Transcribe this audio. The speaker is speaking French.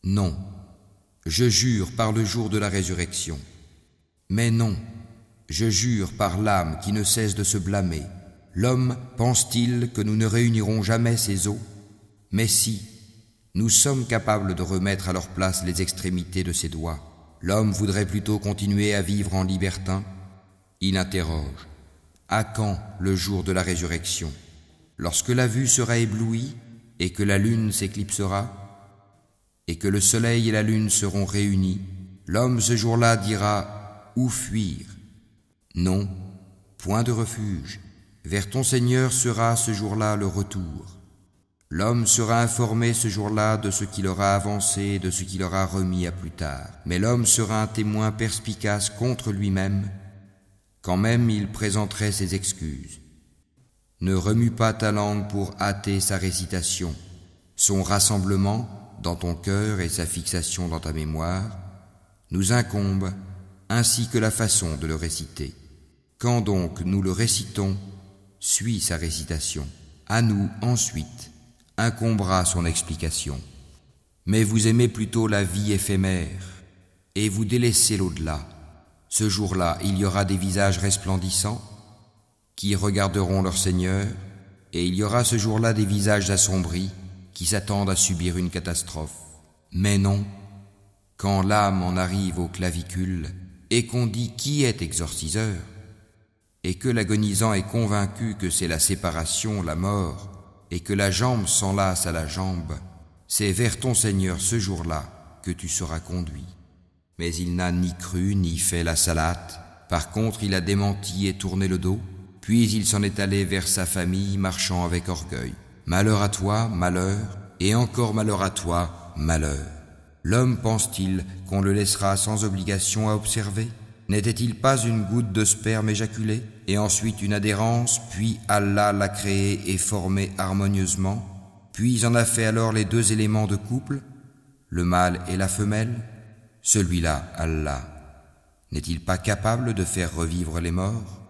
Non, je jure par le jour de la résurrection. Mais non, je jure par l'âme qui ne cesse de se blâmer. L'homme pense-t-il que nous ne réunirons jamais ses os? Mais si, nous sommes capables de remettre à leur place les extrémités de ses doigts. L'homme voudrait plutôt continuer à vivre en libertin. Il interroge: à quand le jour de la résurrection? Lorsque la vue sera éblouie et que la lune s'éclipsera, et que le soleil et la lune seront réunis, l'homme ce jour-là dira: où fuir? Non, point de refuge. Vers ton Seigneur sera ce jour-là le retour. L'homme sera informé ce jour-là de ce qu'il aura avancé et de ce qu'il aura remis à plus tard. Mais l'homme sera un témoin perspicace contre lui-même, quand même il présenterait ses excuses. Ne remue pas ta langue pour hâter sa récitation. Son rassemblement dans ton cœur et sa fixation dans ta mémoire nous incombent, ainsi que la façon de le réciter. Quand donc nous le récitons, suis sa récitation. À nous, ensuite, incombera son explication. Mais vous aimez plutôt la vie éphémère, et vous délaissez l'au-delà. Ce jour-là, il y aura des visages resplendissants qui regarderont leur Seigneur, et il y aura ce jour-là des visages assombris qui s'attendent à subir une catastrophe. Mais non, quand l'âme en arrive au clavicule, et qu'on dit qui est exorciseur, et que l'agonisant est convaincu que c'est la séparation, la mort, et que la jambe s'enlace à la jambe, c'est vers ton Seigneur ce jour-là que tu seras conduit. Mais il n'a ni cru ni fait la salate. Par contre, il a démenti et tourné le dos, puis il s'en est allé vers sa famille marchant avec orgueil. Malheur à toi, malheur, et encore malheur à toi, malheur. L'homme pense-t-il qu'on le laissera sans obligation à observer? N'était-il pas une goutte de sperme éjaculé, et ensuite une adhérence, puis Allah l'a créé et formé harmonieusement, puis en a fait alors les deux éléments de couple, le mâle et la femelle? Celui-là, Allah, n'est-il pas capable de faire revivre les morts?